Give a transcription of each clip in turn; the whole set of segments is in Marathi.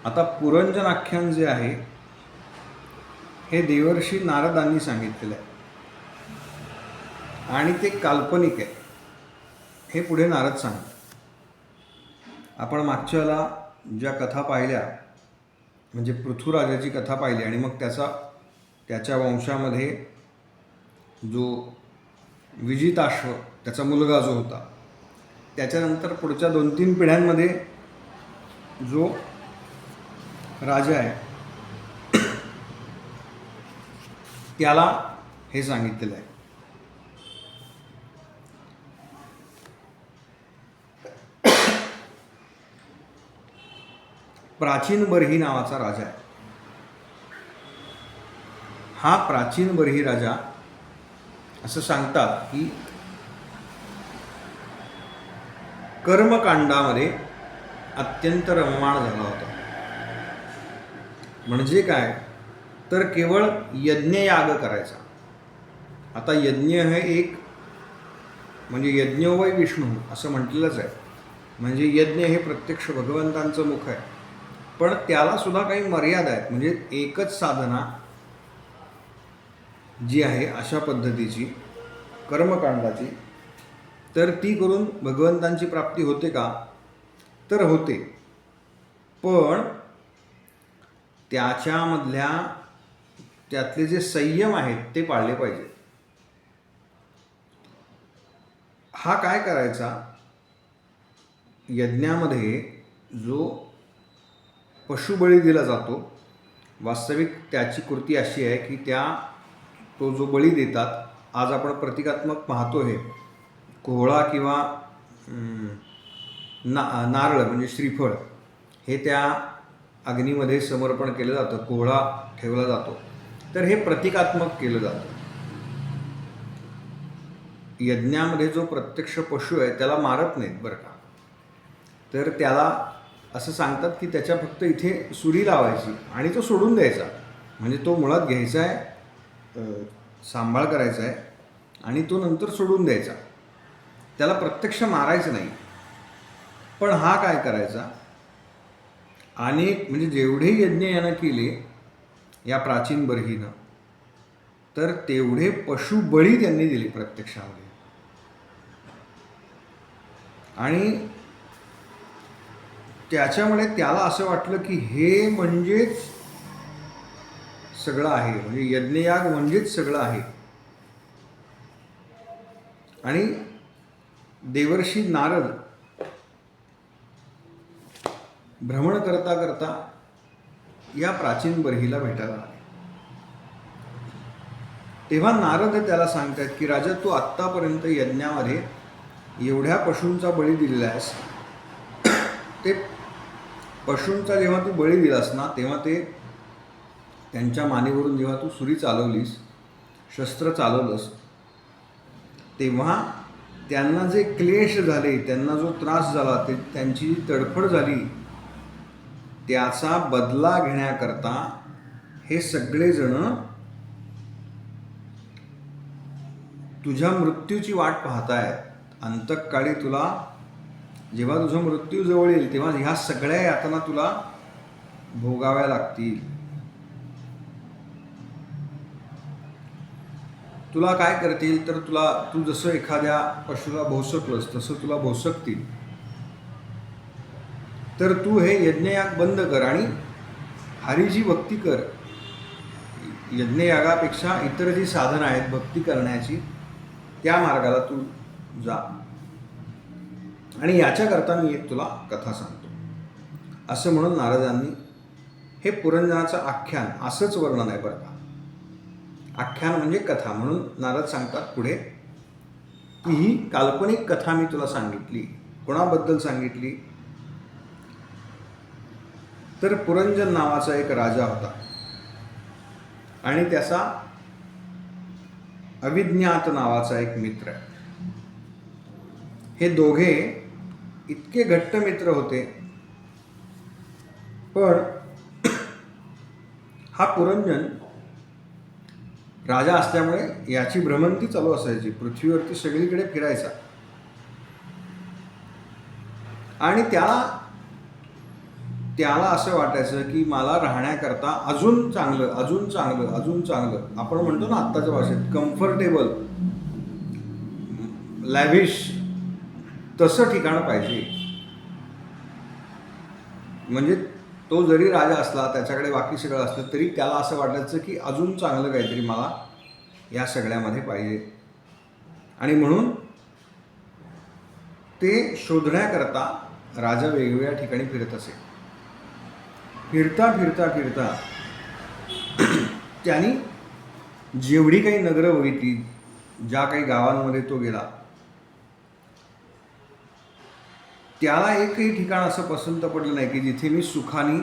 आता पुरंजन आख्यान जे आहे हे देवर्षी नारदांनी सांगितलेलं आहे आणि ते काल्पनिक आहे हे पुढे नारद सांगतात. आपण मागच्या वेळेला ज्या कथा पाहिल्या म्हणजे पृथ्वीराजाची कथा पाहिली आणि मग त्याच्या वंशामध्ये जो विजिताश्व त्याचा मुलगा जो होता, त्याच्यानंतर पुढच्या 2-3 पिढ्यांमध्ये जो राजा आहे त्याला हे सांगितलेलं आहे. प्राचीन बर्ही नावाचा राजा आहे. हा प्राचीन बर्ही राजा असं सांगतात की कर्मकांडामध्ये अत्यंत रममाण झाला होता. म्हणजे काय तर केवळ यज्ञयाग करायचा. आता यज्ञ हे एक म्हणजे यज्ञो वै विष्णू असं म्हटलेलंच आहे. म्हणजे यज्ञ हे प्रत्यक्ष भगवंतांचं मुख आहे, पण त्याला सुद्धा काही मर्यादा आहेत. म्हणजे एकच साधना जी आहे अशा पद्धतीची कर्मकांडाची, तर ती करून भगवंतांची प्राप्ती होते का तर होते, पण त्यातले जे संयम आहेत ते पाळले पाहिजे. हा काय करायचा, यज्ञामध्ये जो पशुबळी दिला जातो, वास्तविक त्याची कृती अशी आहे की तो जो बळी देतात, आज आपण प्रतिकात्मक पाहतो हे कोहळा किंवा नारळ म्हणजे श्रीफळ हे त्या अग्नीमध्ये समर्पण केलं जातं, कोहळा ठेवला जातो, तर हे प्रतिकात्मक केलं जातं. यज्ञामध्ये जो प्रत्यक्ष पशु आहे त्याला मारत नाहीत बरं का, तर त्याला असं सांगतात की त्याच्या फक्त इथे सुरी लावायची आणि तो सोडून द्यायचा. म्हणजे तो मुळात घ्यायचा आहे, सांभाळ करायचा आहे आणि तो नंतर सोडून द्यायचा, त्याला प्रत्यक्ष मारायचं नाही. पण हा काय करायचा, अनेक म्हणजे जेवढे यज्ञ यानं केले या प्राचीन बर्हीनं, तर तेवढे पशुबळी त्यांनी दिले प्रत्यक्षामध्ये. आणि त्याच्यामुळे त्याला असं वाटलं की हे म्हणजेच सगळं आहे, म्हणजे यज्ञयाग म्हणजेच सगळं आहे. आणि देवर्षी नारद भ्रमण करता करता या प्राचीन बर्हीला भेटायला आले. तेव्हा नारद त्याला सांगतात की राजा, तू आत्तापर्यंत यज्ञामध्ये एवढ्या पशूंचा बळी दिलेला आहेस, ते पशूंचा जेव्हा तू बळी दिलास ना, तेव्हा त्यांच्या मानेवरून जेव्हा तू सुरी चालवलीस, शस्त्र चालवलंस, तेव्हा त्यांना जे क्लेश झाले, त्यांना जो त्रास झाला, त्यांची जी तडफड झाली, त्याचा बदला घेण्याकरता हे सगळेजण तुझ्या मृत्यूची वाट पाहतायत. अंतकाळी तुला जेव्हा तुझा मृत्यू जवळ येईल तेव्हा ह्या सगळ्या यातना तुला भोगाव्या लागतील. तुला काय करतील तर तू जसं एखाद्या पशुला भोसकलंस तसं तुला भोसकतील. तर तू हे यज्ञयाग बंद कर आणि हरीची भक्ती कर. यज्ञयागापेक्षा इतर जी साधनं आहेत भक्ती करण्याची, त्या मार्गाला तू जा. आणि याच्याकरता मी एक तुला कथा सांगतो, असं म्हणून नारदांनी हे पुरंजनाचं आख्यान, असंच वर्णन आहे बरं का, आख्यान म्हणजे कथा, म्हणून नारद सांगतात पुढे की ही काल्पनिक कथा मी तुला सांगितली. कोणाबद्दल सांगितली तर पुरंजन नावाचा एक राजा होता आणि त्याचा अविज्ञात नावाचा एक मित्र आहे. हे दोघे इतके घट्ट मित्र होते, पण हा पुरंजन राजा असल्यामुळे याची भ्रमंती चालू असायची, पृथ्वीवरती सगळीकडे फिरायचा. आणि त्याला असं वाटायचं की मला राहण्याकरता अजून चांगलं अजून चांगलं अजून चांगलं, आपण म्हणतो ना आत्ताच्या भाषेत कम्फर्टेबल, लॅव्हिश, तसं ठिकाण पाहिजे. म्हणजे तो जरी राजा असला, त्याच्याकडे बाकी सगळं असलं, तरी त्याला असं वाटायचं की अजून चांगलं काहीतरी मला या सगळ्यामध्ये पाहिजे. आणि म्हणून ते शोधण्याकरता राजा वेगवेगळ्या ठिकाणी फिरत असे. फिरता फिरता फिरता त्यांनी जेवढी काही नगरं बघितली, ज्या काही गावांमध्ये तो गेला, त्याला एकही ठिकाण असं पसंत पडलं नाही की जिथे मी सुखाने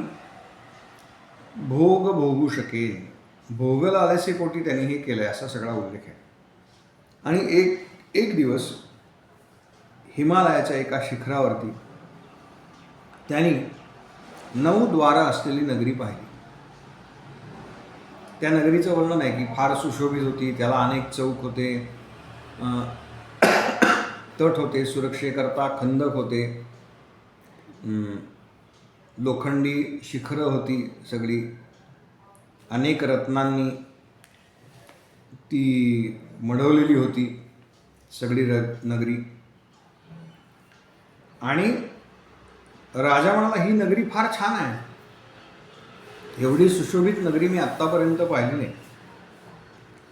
भोग भोगू शकेन. भोगल आलेसे पोटी त्यांनी हे केलं आहे, असा सगळा उल्लेख आहे. आणि एक दिवस हिमालयाच्या एका शिखरावरती त्यांनी 9 द्वारं असलेली नगरी पाहिली. त्या नगरीचं वर्णन आहे की फार सुशोभित होती, त्याला अनेक चौक होते, तट होते, सुरक्षेकरता खंदक होते, लोखंडी शिखरं होती सगळी, अनेक रत्नांनी ती मढवलेली होती सगळी नगरी. आणि राजा म्हणाला, ही नगरी फार छान आहे, एवढी सुशोभित नगरी मी आत्तापर्यंत पाहिली नाही.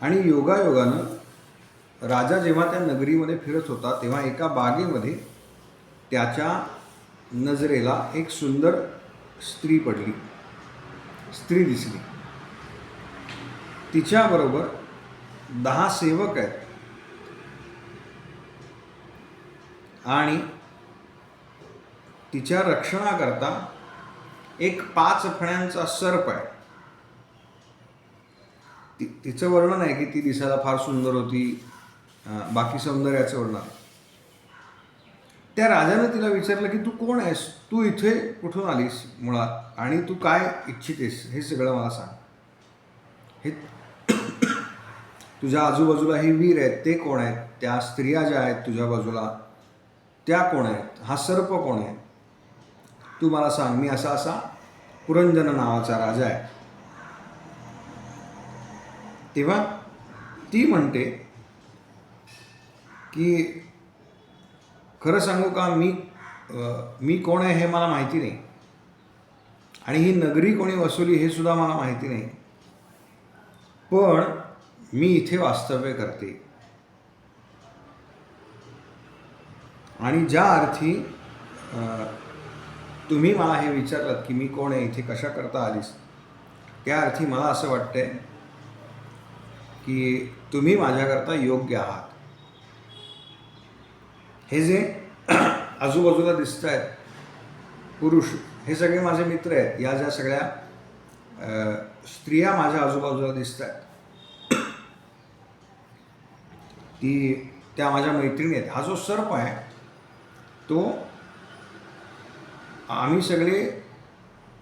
आणि योगायोगानं राजा जेव्हा त्या नगरीमध्ये फिरत होता, तेव्हा एका बागेमध्ये त्याच्या नजरेला एक सुंदर स्त्री दिसली. तिच्याबरोबर 10 सेवक आहेत आणि तिच्या रक्षणाकरता एक 5 फण्यांचा सर्प आहे. तिचं वर्णन आहे की ती दिसायला फार सुंदर होती, बाकी सौंदर्याचं वर्णन आहे. त्या राजानं तिला विचारलं की तू कोण आहेस, तू इथे कुठून आलीस मुळात, आणि तू काय इच्छितेस हे सगळं मला सांग. हे तुझ्या आजूबाजूला हे वीर आहेत, ते कोण आहेत, त्या स्त्रिया ज्या आहेत तुझ्या बाजूला त्या कोण आहेत, हा सर्प कोण आहे, तू मला सांग. मी असा असा पुरंजन नावाचा राजा आहे. तेव्हा ती म्हणते की खरं सांगू का, मी कोण आहे हे मला माहिती नाही, आणि ही नगरी कोणी वसवली हे सुद्धा मला माहिती नाही, पण मी इथे वास्तव्य करते. आणि ज्या अर्थी तुम्ही मला हे विचारलात की मी कोण आहे, इथे कशा करता आलीस, त्या अर्थी मला असं वाटतंय की तुम्ही माझ्याकरता योग्य आहात. हे जे आजूबाजूला दिसत आहेत पुरुष, हे सगळे माझे मित्र आहेत. या ज्या सगळ्या स्त्रिया माझ्या आजूबाजूला दिसत आहेत, त्या माझ्या मैत्रिणी आहेत. हा जो सर्प आहे तो आम्ही सगळे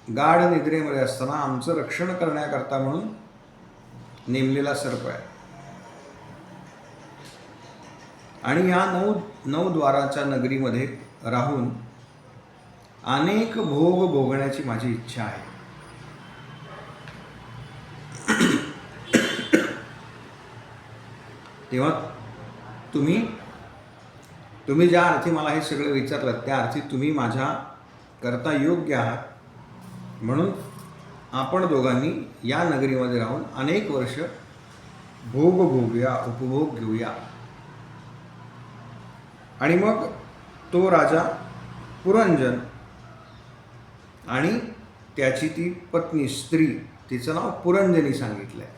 गाढ निद्रेमध्ये असताना आमचं रक्षण करण्याकरता म्हणून नेमलेला सर्प आहे. आणि या 9 द्वाराच्या नगरीमध्ये राहून अनेक भोग भोगण्याची माझी इच्छा आहे. तेव्हा तुम्ही ज्या अर्थी मला हे सगळं विचारलं, त्या अर्थी तुम्ही माझ्या करता योग्य आहात. म्हणून आपण दोघांनी या नगरीमध्ये राहून अनेक वर्ष भोग भोगूया, उपभोग घेऊया. आणि मग तो राजा पुरंजन आणि त्याची ती पत्नी स्त्री, तिचं नाव पुरंजनी सांगितलं आहे,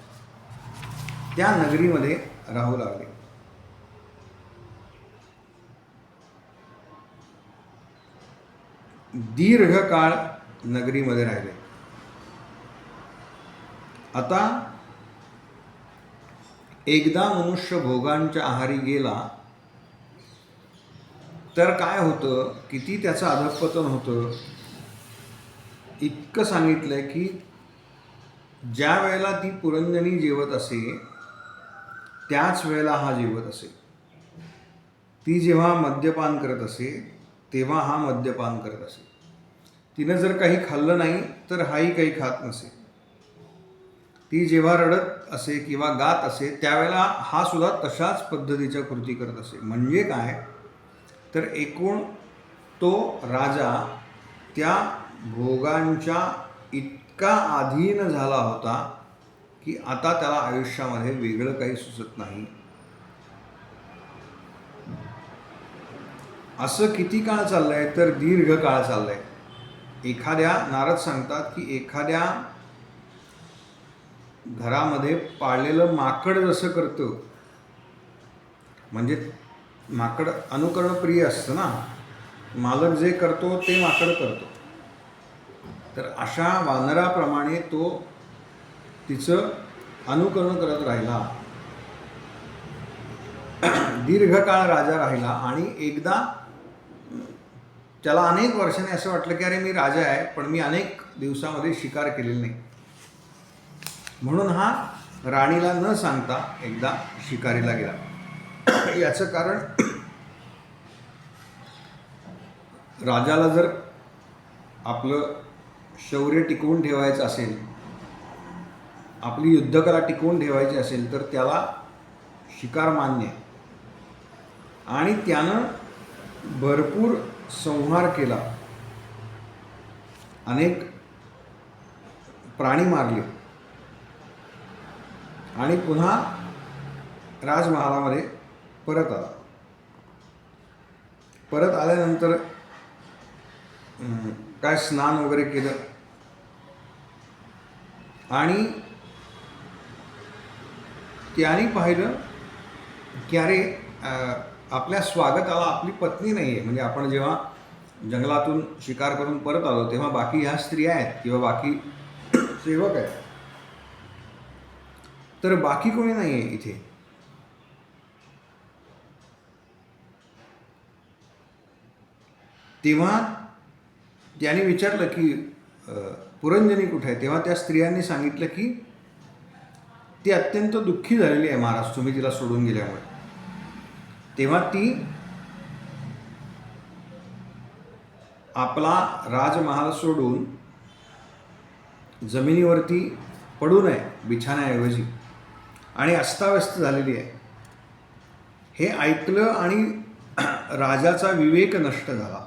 त्या नगरीमध्ये राहू लागले. दीर्घ काळ नगरीमध्ये राहिले. आता एकदा मनुष्य भोगांच्या आहारी गेला तर काय होतं, किती त्याचं अधःपतन होतं. इतकं सांगितलंय की ज्या वेळेला ती पुरंजनी जेवत असे त्याच वेळेला हा जेवत असे. ती जेव्हा मद्यपान करत असे तेव्हा हा मद्यपान करत असे. तिनं जर काही खाल्लं नाही तर हाही काही खात नसे. ती जेव्हा रडत असे किंवा गात असे त्यावेळेला हा सुद्धा तशाच पद्धतीच्या कृती करत असे. म्हणजे काय तर एकूण तो राजा त्या भोगांच्या इतका अधीन झाला होता की आता त्याला आयुष्यामध्ये वेगळं काही सुचत नाही. असं किती काळ चाललंय तर दीर्घ काळ चाललंय. नारद सांगतात की एखाद्या घरामध्ये पाळलेलं माकड जसं करतं, म्हणजे माकड अनुकरणप्रिय असतं ना, मालक जे करतो ते माकड करतो. तर अशा वानराप्रमाणे तो तिचं अनुकरण करत राहिला. दीर्घकाळ राजा राहिला आणि एकदा त्याला अनेक वर्षांनी असं वाटलं की अरे मी राजा आहे पण मी अनेक दिवसामध्ये शिकार केलेली नाही. म्हणून हा राणीला न सांगता एकदा शिकारीला गेला. याचं कारण राजाला जर आपलं शौर्य टिकवून ठेवायचं असेल, आपली युद्धकला टिकवून ठेवायची असेल तर त्याला शिकार मान्य आहे. आणि त्यानं भरपूर संहार केला, अनेक प्राणी मारले आणि पुन्हा राजमहालामध्ये परत आला. परत आल्यानंतर काय स्नान वगैरे केलं आणि त्याने पाहिलं की अरे आपल्या स्वागताला आपली पत्नी नाही आहे. म्हणजे आपण जेव्हा जंगलातून शिकार करून परत आलो तेव्हा बाकी ह्या स्त्रिया आहेत किंवा बाकी सेवक आहेत, तर बाकी कोणी नाही आहे इथे. तेव्हा त्याने विचारलं की पुरंजनी कुठे आहे. तेव्हा त्या स्त्रियांनी सांगितलं की ती अत्यंत दुःखी झालेली आहे महाराज तुम्ही तिला सोडून गेल्यामुळे. तेव्हा ती आपला राजमहाल सोडून जमिनीवरती पडू नये बिछाण्याऐवजी आणि अस्ताव्यस्त झालेली आहे. हे ऐकलं आणि राजाचा विवेक नष्ट झाला.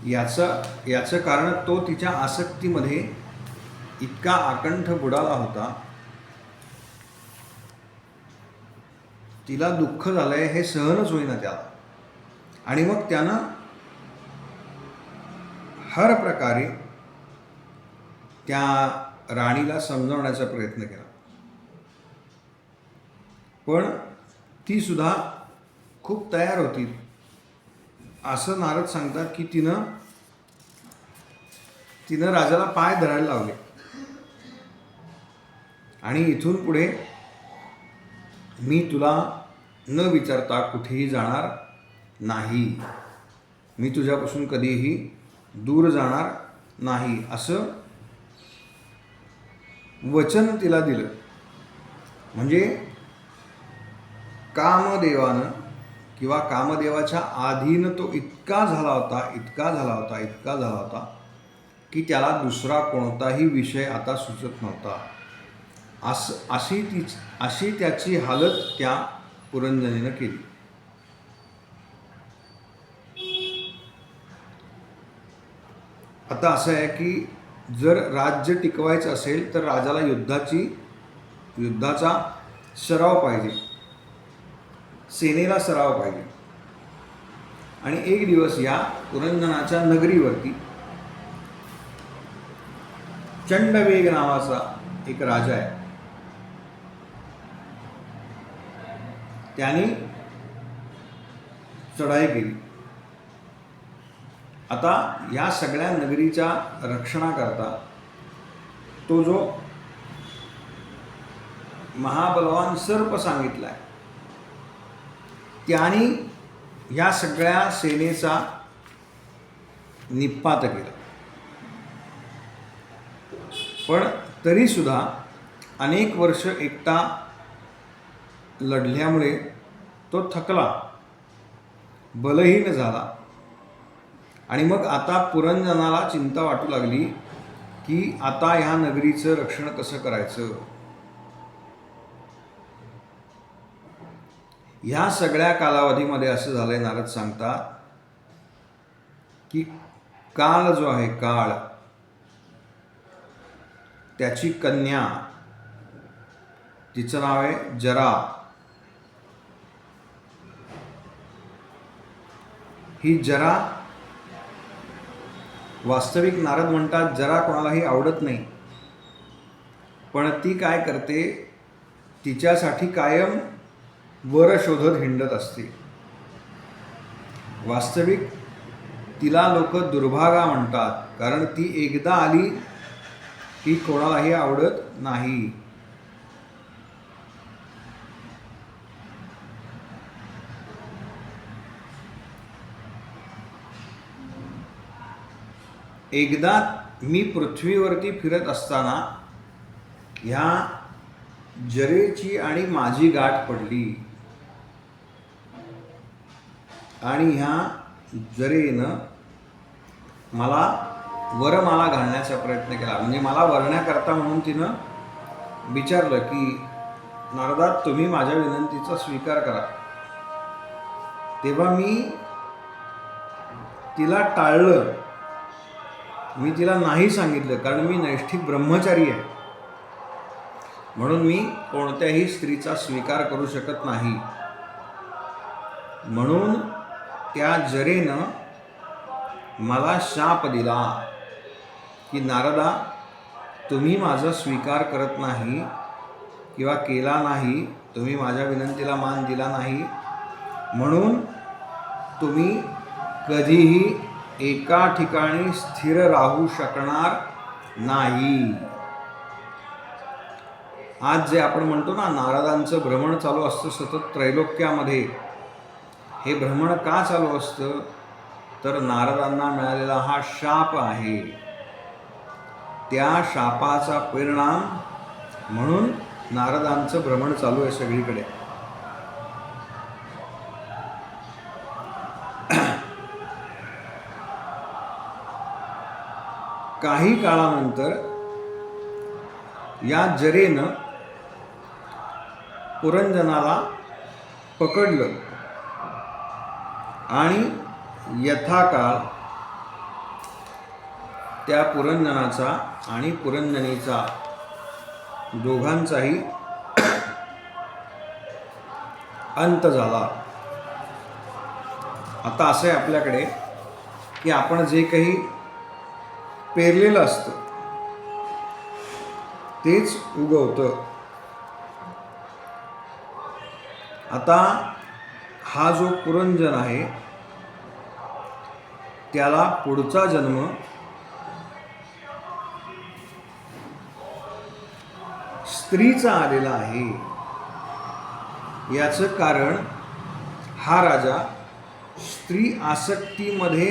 याचं कारण तो तिच्या आसक्तीमध्ये इतका आकंठ बुडाला होता. तिला दुःख झालंय हे सहनच होईना त्याला. आणि मग त्यानं हर प्रकारे त्या राणीला समजावण्याचा प्रयत्न केला, पण ती सुद्धा खूप तयार होती. असं नारद सांगतात की तिनं राजाला पाय धरायला लावले आणि इथून पुढे मी तुला न विचारता कुठेही जाणार नाही, मी तुझ्यापासून कधीही दूर जाणार नाही असं वचन तिला दिलं. म्हणजे कामदेवानं किंवा कामदेवाच्या अधीन तो इतका झाला होता की त्याला दुसरा कोणताही विषय आता सुचत नव्हता. अशी त्याची हालत त्या पुरंजनीनं केली. आता असं आहे की जर राज्य टिकवायचं असेल तर राजाला युद्धाचा सराव पाहिजे, सेनेला सराव पाहिजे. आणि एक दिवस या पुरंजनाच्या नगरीवरती चंडवेग नावाचा एक राजा आहे, त्याने चढाई केली. आता या सगळ्या नगरीच्या रक्षणाकरता तो जो महाबलवान सर्प सांगितलाय त्याने या सगळ्या सेनेचा निपात केला. पण तरीसुद्धा अनेक वर्ष एकटा लढल्यामुळे तो थकला, बलहीन झाला आणि मग आता पुरंजनाला चिंता वाटू लागली की आता ह्या नगरीचं रक्षण कसं करायचं. ह्या सगळ्या कालावधीमध्ये असं झालंय, नारद सांगतात की काळ जो आहे, काळ, त्याची कन्या, तिचं नाव आहे जरा. ही जरा, वास्तविक नारद म्हणतात जरा कोणालाही आवडत नाही, पण ती काय करते, तिच्यासाठी कायम वर शोधत हिंडत असते. वास्तविक तिला लोक दुर्भागा म्हणतात, कारण ती एकदा आली की कोणालाही आवडत नाही. एकदा मी पृथ्वीवरती फिरत असताना ह्या जरेची आणि माझी गाठ पडली, आणि ह्या जरेनं मला वरमाला घालण्याचा प्रयत्न केला. म्हणजे मला वरण्याकरता म्हणून तिनं विचारलं की नारदा, तुम्ही माझ्या विनंतीचा स्वीकार करा. तेव्हा मी तिला टाळलं, मी तिला नाही सांगितलं, कारण मी नैष्ठिक ब्रह्मचारी आहे, म्हणून मी कोणत्याही स्त्रीचा स्वीकार करू शकत नाही. म्हणून त्या जरेनं मला शाप दिला की नारदा, तुम्ही माझा स्वीकार करत नाही किंवा केला नाही, तुम्ही माझ्या विनंतीला मान दिला नाही, म्हणून तुम्ही कधीही एका ठिकाणी स्थिर राहू शकणार नाही. आज जे आपण म्हणतो ना, नारदांचं भ्रमण चालू असतं सतत त्रैलोक्यामध्ये, हे भ्रमण का चालू असतं, तर नारदांना मिळालेला हा शाप आहे, त्या शापाचा परिणाम म्हणून नारदांचं भ्रमण चालू आहे सगळीकडे. काही काळानंतर या जरेनं पुरंजनाला पकडलं आणि यथाकाळ त्या पुरंजनाचा आणि पुरंजनीचा दोघांचाही अंत झाला. आता असं आहे आपल्याकडे की आपण जे काही पेरलेलं असतं तेच उगवतं. आता हा जो पुरंजन आहे त्याला पुढचा जन्म स्त्रीचा आलेला आहे. याचं कारण हा राजा स्त्री आसक्तीमध्ये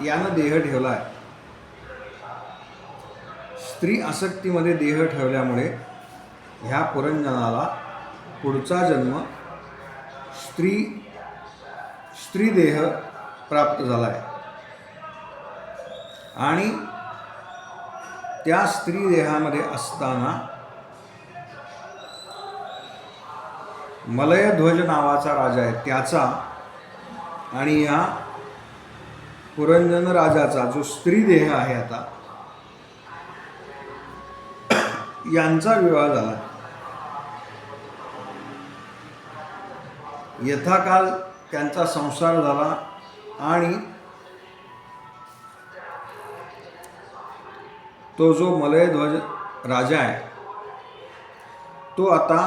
यानं देह ठेवला आहे. स्त्री आसक्तीमध्ये देह ठेवल्यामुळे ह्या पुरंजनाला पुढचा जन्म स्त्री देह प्राप्त झाला आहे. आणि त्या स्त्री देहामध्ये असताना मलयध्वज नावाचा राजा आहे त्याचा आणि या पुरंजन राजाचा जो स्त्री देह आहे आता, यांचा विवाह झाला. यथाकाल त्यांचा संसार झाला आणि तो जो मलयध्वज राजा आहे तो आता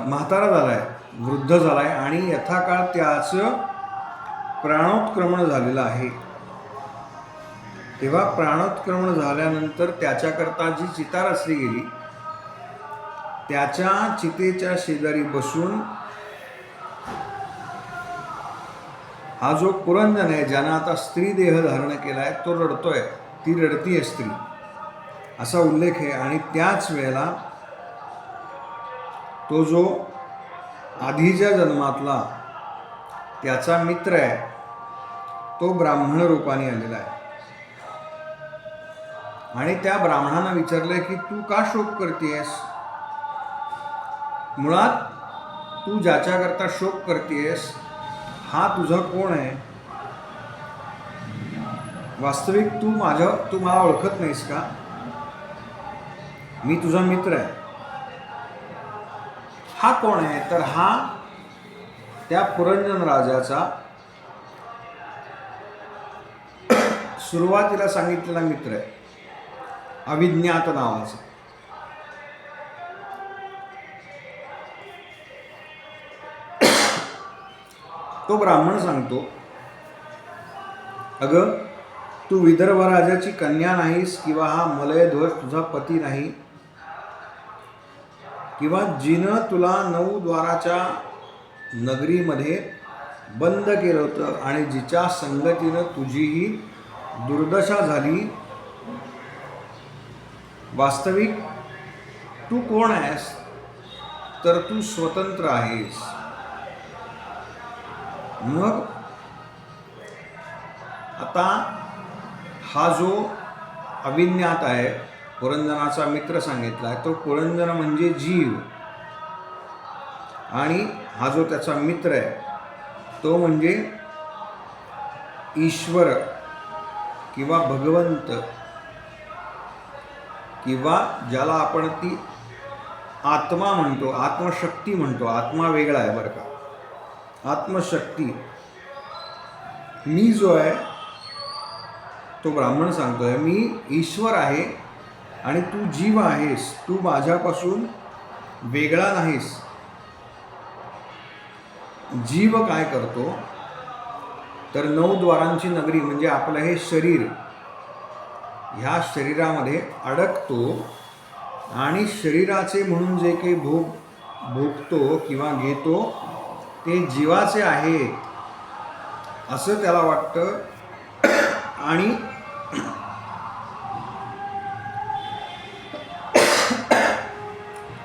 म्हातारा झाला आहे, वृद्ध झाला आहे, आणि यथाकाळ त्याचं प्राणोत्क्रमण झालेलं आहे. तेव्हा प्राणोत्क्रमण झाल्यानंतर त्याच्याकरता जी चिता रचली गेली, त्याच्या चितेच्या शेजारी बसून हा जो पुरंजन आहे, ज्यानं आता स्त्री देह धारण केला आहे, तो रडतोय, ती रडतीये स्त्री, असा उल्लेख आहे. आणि त्याच वेळेला तो जो आधीच्या जन्मातला त्याचा मित्र आहे, तो ब्राह्मण रूपाने आलेला आहे. आणि त्या ब्राह्मणानं विचारलंय की तू का शोक करतेस? मुळात तू ज्याच्याकरता शोक करतेस हा तुझा कोण आहे? वास्तविक तू मला ओळखत नाहीस का? मी तुझा मित्र आहे. हा कोण आहे? तर हा त्या पुरंजन राजाचा सुरुवातीला सांगितलेला मित्र आहे, अविज्ञात नावाचा. तो ब्राह्मण सांगतो, अगं तू विदर्भ राजाची कन्या नाहीस, किंवा हा मलय ध्वज तुझा पती नाही, किंवा जिनं तुला 9 द्वाराच्या नगरीमध्ये बंद केलं होतं आणि जिच्या संगतीनं तुझीही दुर्दशा झाली. वास्तविक तू कोण आहेस? तर तू स्वतंत्र आहेस. मग आता हा जो अविज्ञात आहे, पुरंजनाचा मित्र सांगितला आहे, तो पुरंजन म्हणजे जीव, आणि हा जो त्याचा मित्र आहे तो म्हणजे ईश्वर किंवा भगवंत, किंवा ज्याला आपण ती आत्मा म्हणतो, आत्मशक्ती म्हणतो. आत्मा वेगळा आहे बरं का. आत्मशक्ती मी जो आहे तो ब्राह्मण सांगतोय, मी ईश्वर आहे आणि तू जीव आहेस. तू माझ्यापासून वेगळा नाहीस. जीव काय करतो तर 9 द्वारांची नगरी म्हणजे आपलं हे शरीर, ह्या शरीरामध्ये अडकतो आणि शरीराचे म्हणून जे काही भोगतो किंवा घेतो ते जीवाचे आहे असं त्याला वाटतं. आणि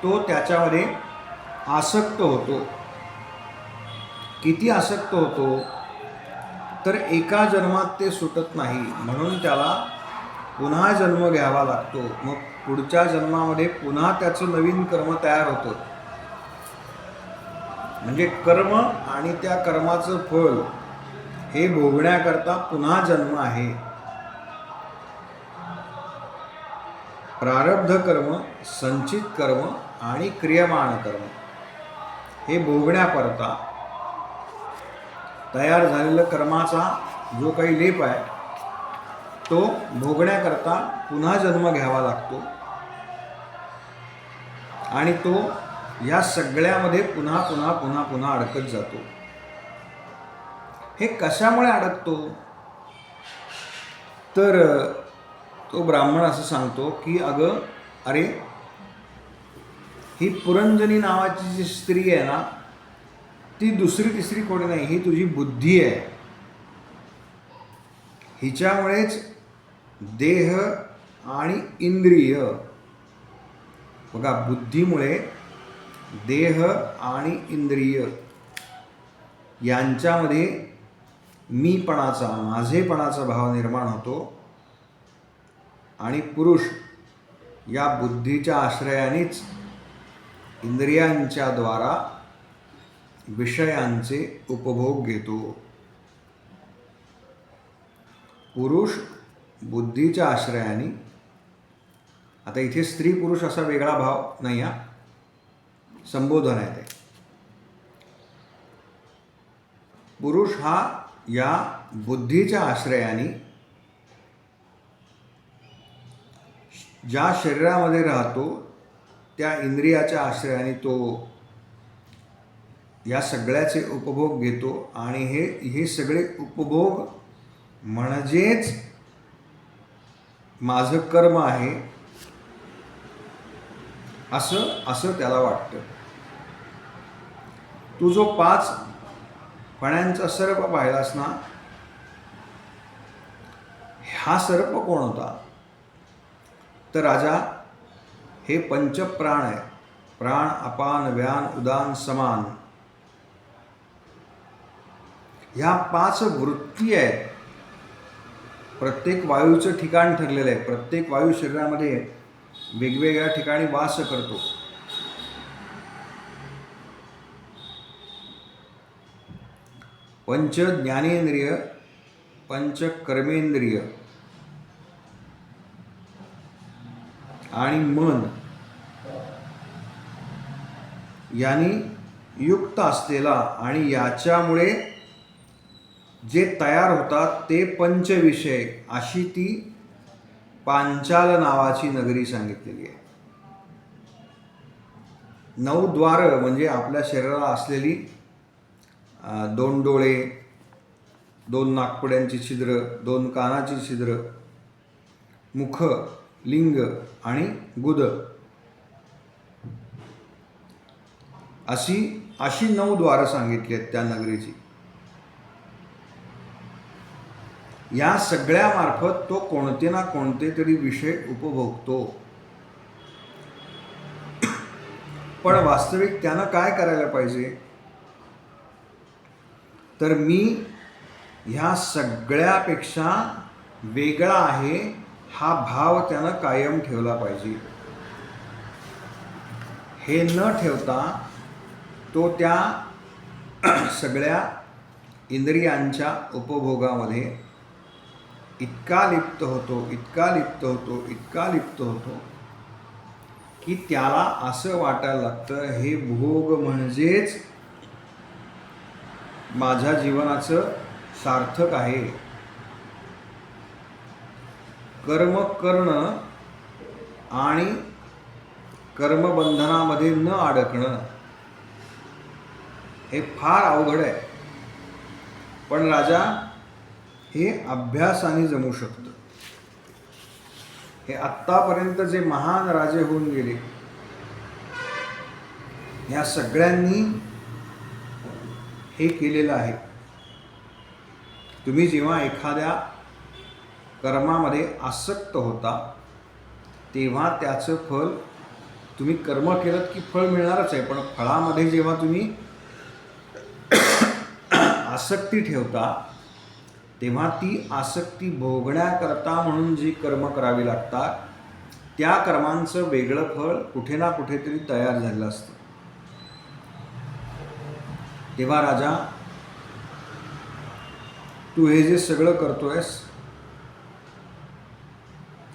तो त्याच्यामध्ये आसक्त होतो. किती आसक्त होतो तर एका जन्मात ते सुटत नाही, म्हणून त्याला पुन्हा जन्म घ्यावा लागतो. मग पुढच्या जन्मामध्ये पुन्हा त्याचं नवीन कर्म तयार होतं. म्हणजे कर्म आणि त्या कर्माचं फळ हे भोगण्याकरता पुन्हा जन्म आहे. प्रारब्ध कर्म, संचित कर्म आणि क्रियमाण कर्म हे भोगण्याकरता तयार झालेलं कर्माचा जो काही लेप आहे तो भोगण्याकरता पुन्हा जन्म घ्यावा लागतो. आणि तो या सगळ्यामध्ये पुन्हा पुन्हा पुन्हा पुन्हा अडकत जातो. हे कशामुळे अडकतो तर तो ब्राह्मण असं सांगतो की अरे ही पुरंजनी नावाची जी स्त्री आहे ना, ती दुसरी तिसरी कोणी नाही, ही तुझी बुद्धी आहे. हिच्यामुळेच देह आणि इंद्रिय, बघा बुद्धीमुळे देह आणि इंद्रिय यांच्यामध्ये मीपणाचा, माझेपणाचा भाव निर्माण होतो. आणि पुरुष या बुद्धीच्या आश्रयानेच इंद्रियांच्या द्वारा विषयांचे उपभोग घेतो. पुरुष बुद्धीच्या आश्रयाने, आता इथे स्त्री पुरुष असा वेगळा भाव नाही, हा संबोधन आहे ते. पुरुष हा या बुद्धीच्या आश्रयाने ज्या शरीरामध्ये राहतो त्या इंद्रियाच्या आश्रयाने तो या सगळ्याचे उपभोग घेतो. आणि हे सगळे उपभोग म्हणजेच माझं कर्म आहे असं त्याला वाटतं. तू जो 5 फण्यांचा सर्प पाहिलास ना, हा सर्प कोण होता तर राजा हे पंचप्राण आहे. प्राण, अपान, व्यान, उदान, समान ह्या 5 वृत्ती आहेत. प्रत्येक वायूचं ठिकाण ठरलेलं आहे. प्रत्येक वायू शरीरामध्ये वेगवेगळ्या ठिकाणी वास करतो. पंच ज्ञानेंद्रिय, पंच कर्मेंद्रिय आणि मन यांनी युक्त असलेला आणि याच्यामुळे जे तयार होतात ते पंचविषय, अशी ती पांचाल नावाची नगरी सांगितलेली आहे. 9 द्वार म्हणजे आपल्या शरीराला असलेली 2 डोळे, 2 नाकपुड्यांची छिद्र, 2 कानाची छिद्र, मुख, लिंग आणि गुद, अशी 9 द्वारं सांगितली आहेत त्या नगरीची. या सगळ्यामार्फत तो कोणते ना कोणते तरी विषय उपभोगतो. पण वास्तविक त्यानं काय करायला पाहिजे, तर मी ह्या सगळ्यापेक्षा वेगळा आहे हा भाव त्यानं कायम ठेवला पाहिजे. हे न ठेवता तो त्या सगळ्या इंद्रियांच्या उपभोगामध्ये इतका लिप्त होतो की त्याला असं वाटायला लागतं हे भोग म्हणजेच माझ्या जीवनाचं सार्थक आहे. कर्म करणं आणि कर्मबंधनामध्ये न अडकणं हे फार अवघड आहे. पण राजा, हे अभ्यासाने जमू शकतं. हे आत्तापर्यंत जे महान राजे होऊन गेले या सगळ्यांनी हे केलेलं आहे. तुम्ही जेव्हा एखाद्या कर्मामध्ये आसक्त होता तेव्हा त्याचं फल, तुम्ही कर्म केलं की फळ मिळणारच आहे, पण फळामध्ये जेव्हा तुम्ही आसक्ती ठेवता तेव्हा ती आसक्ती भोगण्याकरता म्हणून जी कर्म करावी लागतात त्या कर्मांचं वेगळं फळ कुठे ना कुठेतरी तयार झालेलं असतं. तेव्हा राजा, तू हे जे सगळं करतोयस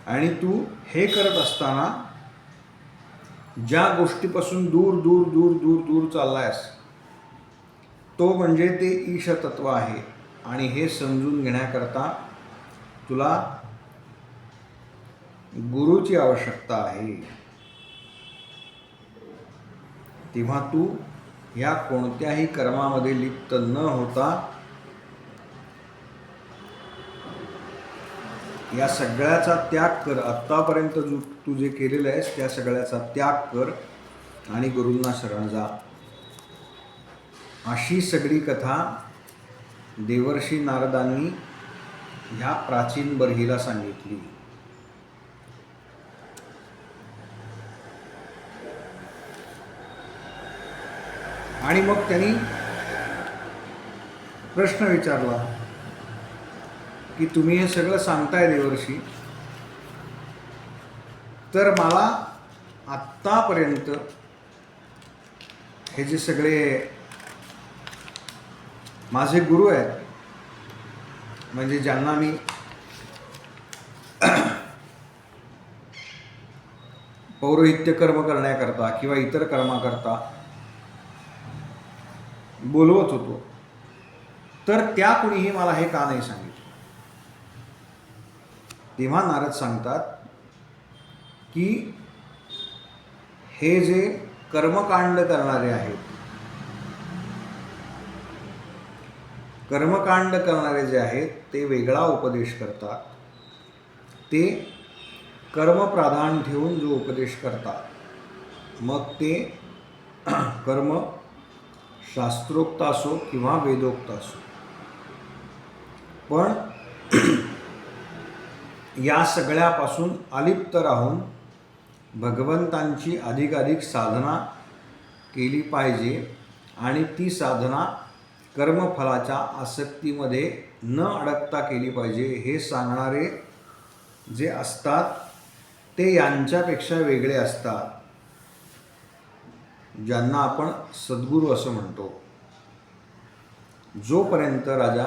आणि तू हे करत असताना ज्या गोष्टीपासून दूर दूर दूर दूर दूर चाललायस तो म्हणजे ते ईशतत्व आहे. आणि हे समजून घेण्याकरता तुला गुरुची आवश्यकता आहे. तेव्हा तू या कोणत्याही कर्मामध्ये लिप्त न होता या सगळ्याचा त्याग कर. आत्तापर्यंत तू जे केलेलं आहेस त्या सगळ्याचा त्याग कर आणि गुरूंना शरण जा. अशी सगळी कथा देवर्षी नारदांनी ह्या प्राचीन बर्हीला सांगितली. आणि मग त्यांनी प्रश्न विचारला की तुम्ही हे सगळं सांगताय देवर्षी, तर मला आत्तापर्यंत हे जे सगळे माझे गुरु आहेत, म्हणजे ज्यांना मी पौरोहित्य कर्म करण्याकरता किंवा इतर कर्माकरता बोलवत होतो, तर त्या कुणीही मला हे का नाही सांगितलं. तेव्हा नारद सांगतात की हे जे कर्मकांड करणारे आहेत, कर्मकांड करणारे जे आहेत ते वेगळा उपदेश करतात. ते कर्मप्राधान ठेवून जो उपदेश करतात, मग ते कर्म शास्त्रोक्त असो किंवा वेदोक्त असो, पण या सगळ्यापासून अलिप्त राहून भगवंतांची अधिकाधिक साधना केली पाहिजे. आणि ती साधना कर्मफलाच्या आसक्तीमध्ये न अडकता केली पाहिजे हे सांगणारे जे असतात ते यांच्यापेक्षा वेगळे असतात, ज्यांना आपण सद्गुरू असं म्हणतो. जोपर्यंत राजा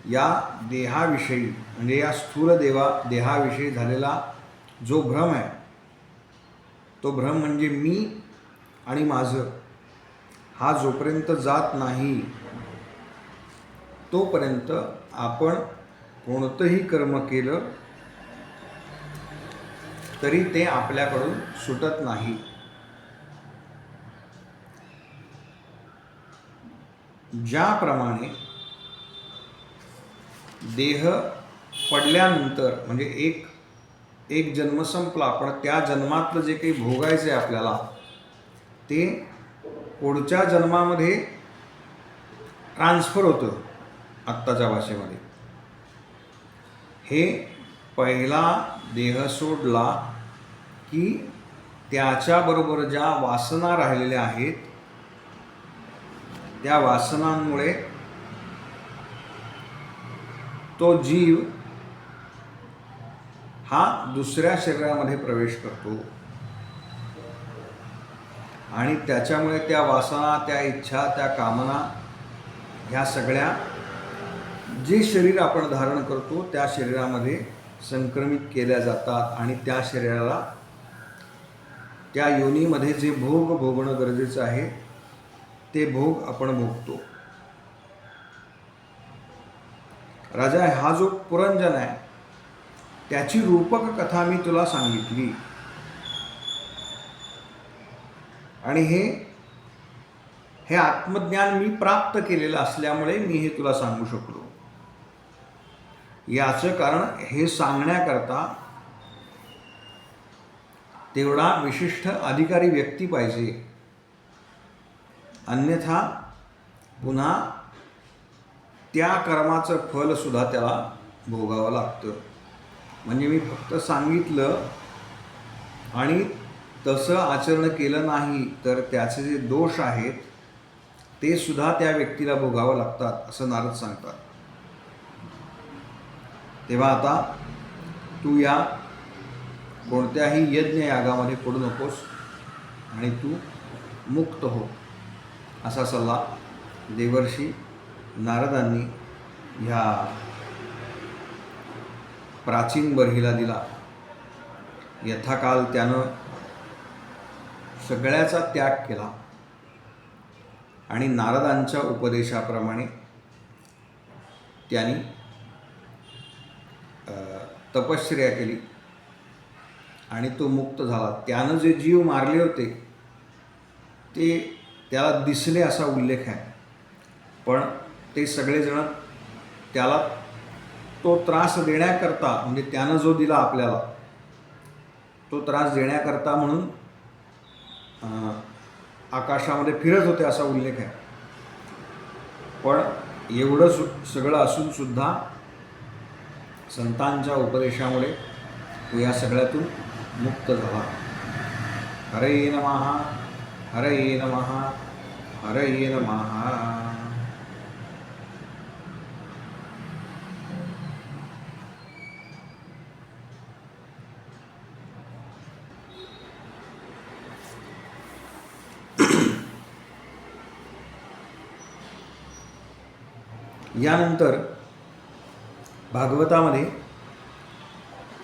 या देहाविषयी म्हणजे या स्थूल देहाविषयी झालेला जो भ्रम आहे, तो भ्रम म्हणजे मी आणि माझं, हा जोपर्यंत जात नाही तोपर्यंत आपण कोणतंही कर्म केलं तरी ते आपल्याकडून सुटत नाही. ज्याप्रमाणे देह पडल्यानंतर म्हणजे एक जन्म संपला, पण त्या जन्मातलं जे काही भोगायचं आहे आपल्याला ते पुढच्या जन्मामध्ये ट्रान्सफर होतं. आत्ताच्या भाषेमध्ये हे पहिला देह सोडला की त्याच्याबरोबर ज्या वासना राहिलेल्या आहेत त्या वासनांमुळे तो जीव हा दुसऱ्या शरीरामध्ये प्रवेश करतो आणि त्याच्यामुळे त्या वासना, त्या इच्छा, त्या कामना ह्या सगळ्या जे शरीर आपण धारण करतो त्या शरीरामध्ये संक्रमित केल्या जातात आणि त्या शरीराला त्या योनीमध्ये जे भोग भोगणं गरजेचं आहे ते भोग आपण भोगतो. राजा, हा जो पुरंजन आहे त्याची रूपक कथा मी तुला सांगितली आणि हे आत्मज्ञान मी प्राप्त केलेलं असल्यामुळे मी हे तुला सांगू शकलो. याचं कारण हे सांगण्याकरता तेवढा विशिष्ट अधिकारी व्यक्ती पाहिजे, अन्यथा पुन्हा त्या कर्माचं फल सुद्धा त्याला भोगावं लागतं. म्हणजे मी फक्त सांगितलं आणि तसं आचरण केलं नाही तर त्याचे जे दोष आहेत ते सुद्धा त्या व्यक्तीला भोगावं लागतात असं नारद सांगतात. तेव्हा आता तू या कोणत्याही यज्ञ यागामध्ये पडू नकोस आणि तू मुक्त हो, असा सल्ला देवर्षी नारदांनी ह्या प्राचीन बर्हीला दिला. यथाकाल त्यानं सगळ्याचा त्याग केला आणि नारदांच्या उपदेशाप्रमाणे त्यांनी तपश्चर्या केली आणि तो मुक्त झाला. त्यानं जे जीव मारले होते ते त्याला दिसले असा उल्लेख आहे, पण ते सगळेजण त्याला तो त्रास देण्याकरता म्हणजे त्यानं जो दिला आपल्याला तो त्रास देण्याकरता म्हणून आकाशामध्ये फिरत होते असा उल्लेख आहे. पण एवढं सगळं असून सुद्धा संतांच्या उपदेशामुळे तो या सगळ्यातून मुक्त झाला. हरे नमः, हरे नमः, हरे नमः. यानंतर भागवतामध्ये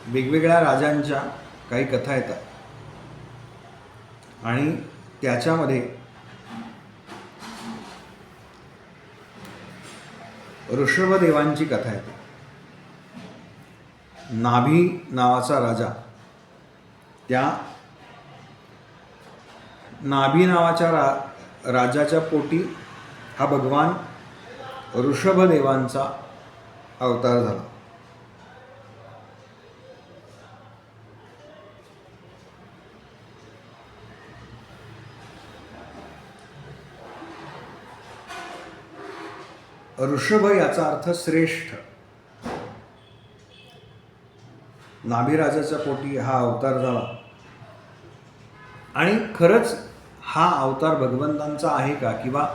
वेगवेगळ्या राजांच्या काही कथा येतात आणि त्याच्यामध्ये ऋषभदेवांची कथा येते. नाभी नावाचा राजा, त्या नाभी नावाच्या राजाच्या पोटी हा भगवान ऋषभदेवांचा अवतार झाला. ऋषभ याचा अर्थ श्रेष्ठ. नाभीराजाच्या पोटी हा अवतार झाला आणि खरंच हा अवतार भगवंतांचा आहे का, किंवा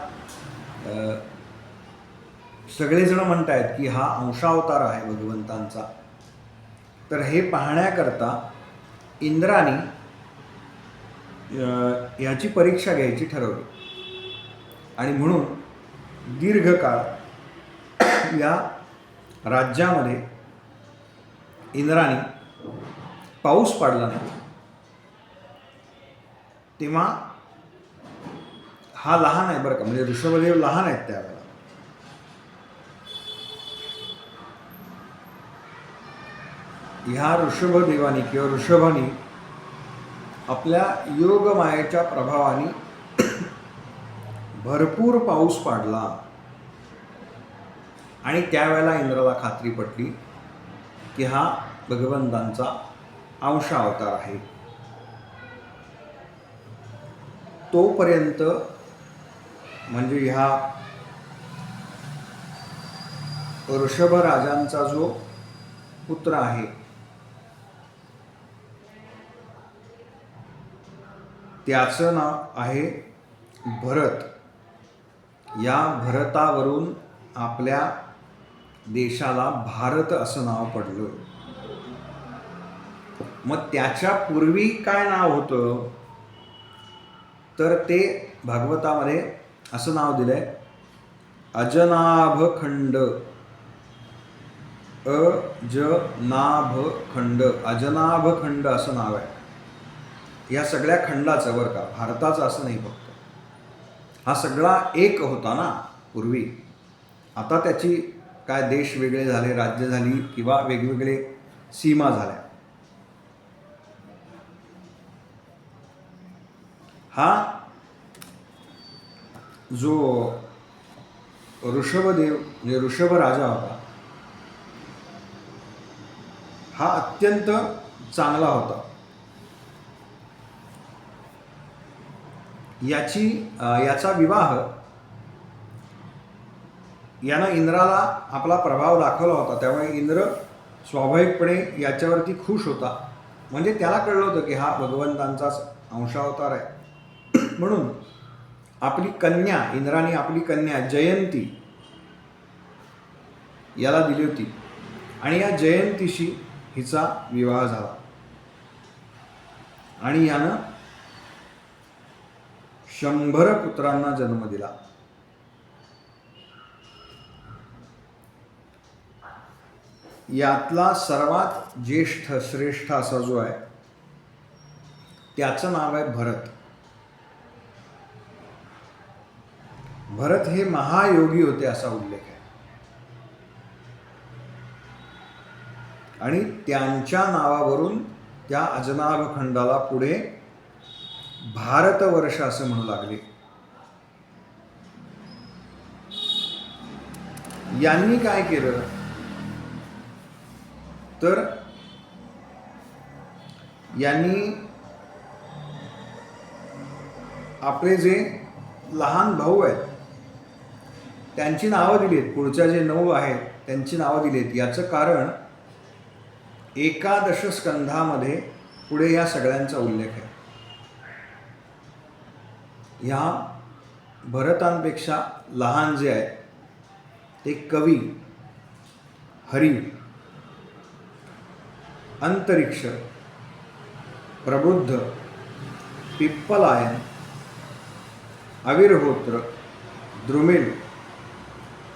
सगळेजण म्हणतायत की हा अंशावतार आहे भगवंतांचा. तर हे पाहण्याकरता इंद्राने ह्याची परीक्षा घ्यायची ठरवली आणि म्हणून दीर्घकाळ या राज्यामध्ये इंद्राने पाऊस पाडला नाही. तेव्हा हा लहान आहे बरं का, म्हणजे ऋषभदेव लहान आहेत त्यावेळेला. ह्या ऋषभदेवानी किंवा ऋषभानी आपल्या योगमायेच्या प्रभावाने भरपूर पाऊस पाडला आणि त्यावेळेला इंद्राला खात्री पटली की हा भगवंतांचा अंशावतार आहे. तोपर्यंत म्हणजे ह्या ऋषभराजांचा जो पुत्र आहे त्याचं नाव आहे भरत. या भरतावरून आपल्या देशाला भारत असं नाव पडलं. मग त्याच्या पूर्वी काय नाव होतं तर ते भागवतामध्ये असं नाव दिलंय अजनाभखंड. अजनाभखंड, अजनाभखंड असं नाव आहे. या सगळ्या खंडाचं बरं का, भारताचं असं नाही फक्त. हा सगळा एक होता ना पूर्वी. आता त्याची काय देश वेगळे झाले, राज्य झाली किंवा वेगवेगळे सीमा झाल्या. हा जो ऋषभदेव म्हणजे ऋषभ राजा होता हा अत्यंत चांगला होता. याचा विवाह यानं इंद्राला आपला प्रभाव दाखवला होता. त्यामुळे इंद्र स्वाभाविकपणे याच्यावरती खुश होता. म्हणजे त्याला कळलं होतं की हा भगवंतांचाच अंशावतार आहे. म्हणून आपली कन्या, इंद्राने आपली कन्या जयंती याला दिली होती आणि या जयंतीशी हिचा विवाह झाला आणि यानं 100 पुत्रांना जन्म दिला. यातला सर्वात ज्येष्ठ श्रेष्ठ असा जो आहे त्याचं नाव आहे भरत. भरत हे महायोगी होते असा उल्लेख आहे आणि त्यांच्या नावावरून त्या अजनाभ खंडाला पुढे भारतवर्ष असं म्हणू लागले. यांनी काय केलं तर यांनी आपले जे लहान भाऊ आहेत त्यांची नावं दिलीत. पुढच्या जे 9 आहेत त्यांची नावं दिलीत. याचं कारण 11 स्कंधामध्ये पुढे या सगळ्यांचा उल्लेख आहे. ह्या भरतांपेक्षा लहान जे आहेत ते कवी, हरी, अंतरिक्ष, प्रबुद्ध, पिप्पलायन, अविर्होत्र, द्रुमिल,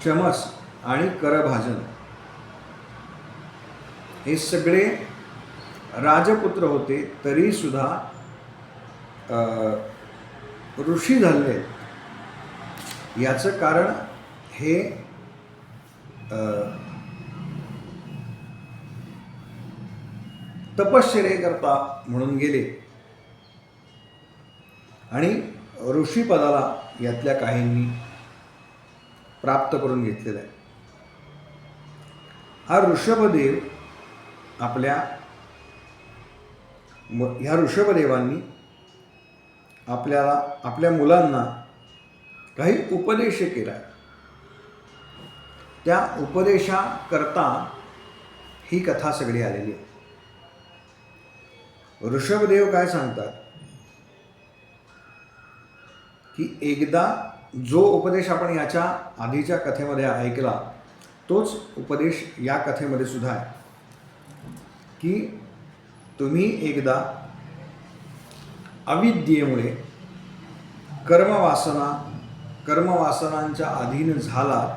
चमस आणि करभाजन हे सगळे राजपुत्र होते. तरी सुद्धा ऋषी झाले. याचं कारण हे तपश्चर्येकरता म्हणून गेले आणि ऋषीपदाला यातल्या काहींनी प्राप्त करून घेतलेला आहे. हा ऋषभदेव ह्या ऋषभदेवांनी आपल्या मुलांना काही उपदेश केला. त्या उपदेशाकरता ही कथा सगळी आलेली आहे. ऋषभदेव काय सांगतात की एकदा जो उपदेश आपण याच्या आधीच्या कथेमध्ये ऐकला तोच उपदेश या कथेमध्ये सुद्धा आहे की तुम्ही एकदा अविद्येमुळे कर्मवासनांच्या अधीन झालात,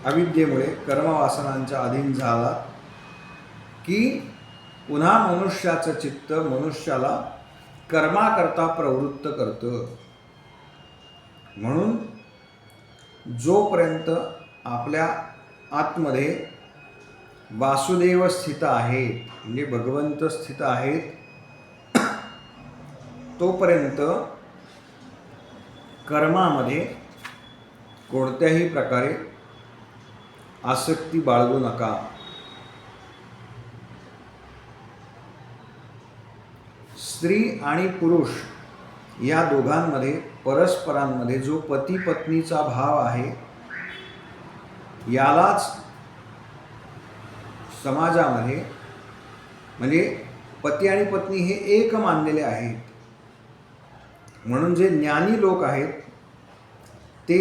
अविद्येमुळे कर्मवासनांच्या अधीन झालात की पुन्हा मनुष्याचं चित्त मनुष्याला कर्माकरता प्रवृत्त करतं. म्हणून जोपर्यंत आपल्या आतमध्ये वासुदेव स्थित आहेत, म्हणजे भगवंत स्थित आहेत, तोपर्यंत कर्मामध्ये कोणत्याही प्रकारे आसक्ती बाळगू नका. स्त्री आणि पुरुष या दोघांमध्ये परस्परांमध्ये जो पती पत्नीचा भाव आहे यालाच समाजामध्ये म्हणजे पती आणि पत्नी हे एक मानलेले आहेत. म्हणून जे ज्ञानी लोक आहेत ते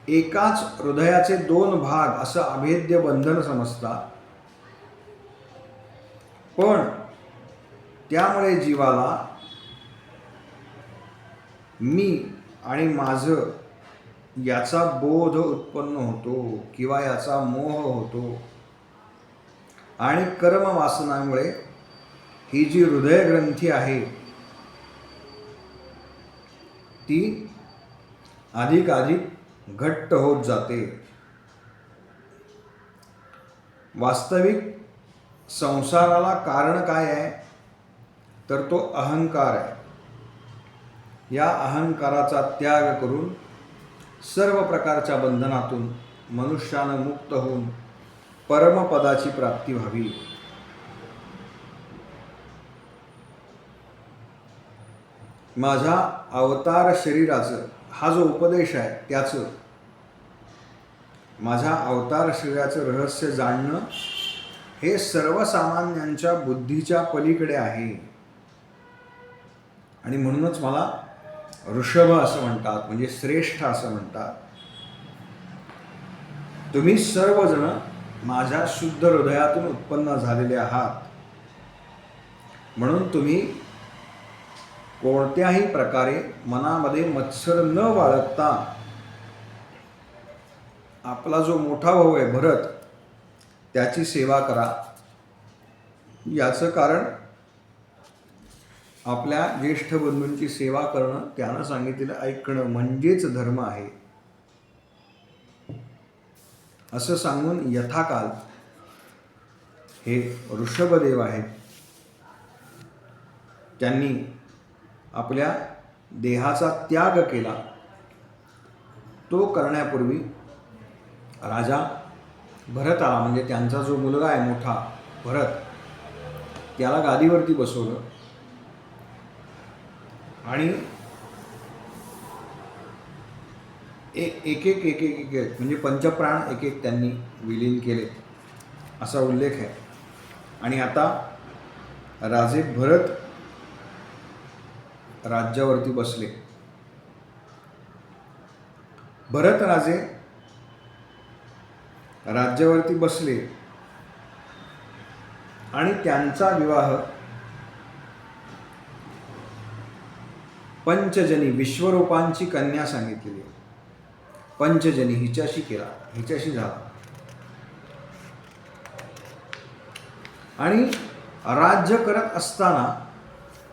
एकाच हृदयाचे दोन भाग असं अभेद्य बंधन समजतात. पण त्यामुळे जीवाला मी आणि माझं याचा बोध उत्पन्न होतो किंवा याचा मोह होतो. आणि कर्मवासनामुळे ही जी हृदयग्रंथी आहे ती अधिकाधिक घट्ट होत जाते. वास्तविक संसाराला कारण काय आहे तर तो अहंकार आहे. या अहंकाराचा त्याग करून सर्व प्रकारच्या बंधनातून मनुष्यानं मुक्त होऊन परमपदाची प्राप्ती व्हावी. माझ्या अवतार शरीराचं हा जो उपदेश आहे त्याचं माझ्या अवतार शरीराचं रहस्य जाणणं हे सर्वसामान्यांच्या बुद्धीच्या पलीकडे आहे. आणि म्हणूनच मला ऋषभ असं म्हणतात, म्हणजे श्रेष्ठ असं म्हणतात. तुम्ही सर्वजण माझ्या शुद्ध हृदयातून उत्पन्न झालेले आहात. म्हणून तुम्ही कोणत्याही प्रकारे मनामध्ये मत्सर न बाळगता आपला जो मोठा भाऊ आहे भरत त्याची सेवा करा. याचं कारण आपल्या ज्येष्ठ बंधूंची सेवा करणं, त्यानं सांगितलेलं ऐकणं म्हणजेच धर्म आहे असं सांगून यथाकाल हे ऋषभदेव आहेत त्यांनी आपल्या देहाचा त्याग केला. तो करण्यापूर्वी राजा भरताला, म्हणजे त्यांचा जो मुलगा आहे मोठा भरत, त्याला गादीवरती बसवलं आणि एक एक एक एक एक म्हणजे पंचप्राण एक एक त्यांनी विलीन केले असा उल्लेख आहे. आणि आता राजे भरत राज्यावरती बसले. भरत राजे राज्यावरती बसले आणि त्यांचा विवाह पंचजनी विश्वरूपांची कन्या सांगितलेली आहे, पंचजनी हिच्याशी केला, हिच्याशी झाला. आणि राज्य करत असताना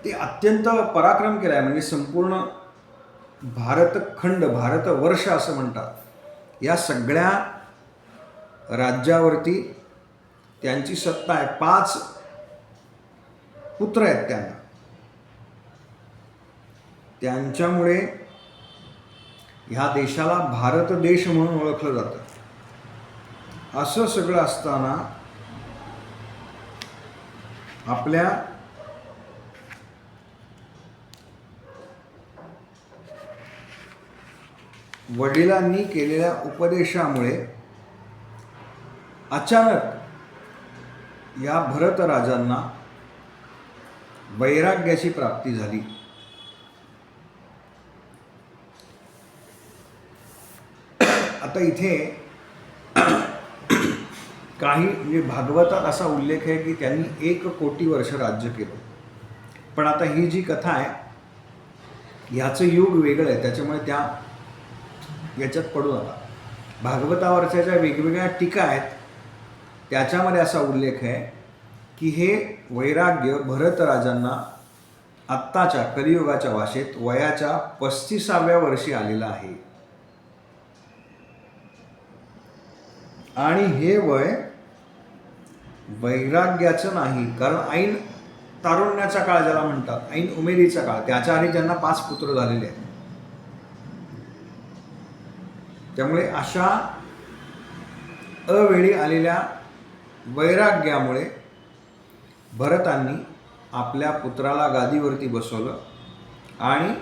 ते अत्यंत पराक्रम केला आहे. म्हणजे संपूर्ण भारतखंड, भारतवर्ष असं म्हणतात, या सगळ्या राज्यावरती त्यांची सत्ता आहे. 5 पुत्र आहेत त्यांना. त्यांच्यामुळे ह्या देशाला भारत देश म्हणून ओळखलं जातं. असं सगळं असताना आपल्या वडिलांनी केलेल्या उपदेशामुळे अचानक या भरत राजांना वैराग्याची प्राप्ती झाली. आता इथे काही म्हणजे भागवतात असा उल्लेख आहे की त्यांनी 1,00,00,000 वर्ष राज्य केलं. पण आता ही जी कथा आहे ह्याचं युग वेगळं आहे, त्याच्यामुळे याच्यात पडू नका. भागवतावरच्या ज्या वेगवेगळ्या टीका आहेत त्याच्यामध्ये असा उल्लेख आहे की हे वैराग्य भरतराजांना आत्ताच्या कलियुगाच्या भाषेत वयाच्या 35व्या वर्षी आलेलं आहे. आणि हे वय वैराग्याचं नाही, कारण ऐन तारुण्याचा काळ ज्याला म्हणतात, ऐन उमेदीचा काळ, त्याच्या आधी ज्यांना 5 पुत्र झालेले आहेत. त्यामुळे अशा अवेळी आलेल्या वैराग्यामुळे भरतांनी आपल्या पुत्राला गादीवरती बसवलं आणि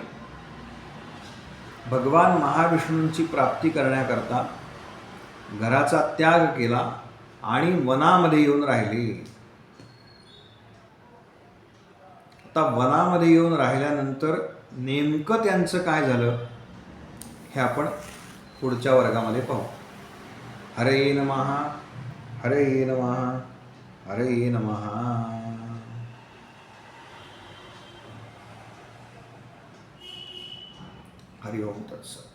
भगवान महाविष्णूंची प्राप्ती करण्याकरता घराचा त्याग केला आणि वनामध्ये येऊन राहिले. आता वनामध्ये येऊन राहिल्यानंतर नेमकं त्यांचं काय झालं हे आपण पुढच्या वर्गामध्ये पाहू. हरे नमः, हरे नमः, हरे नमः. हरि ओम तत्सत.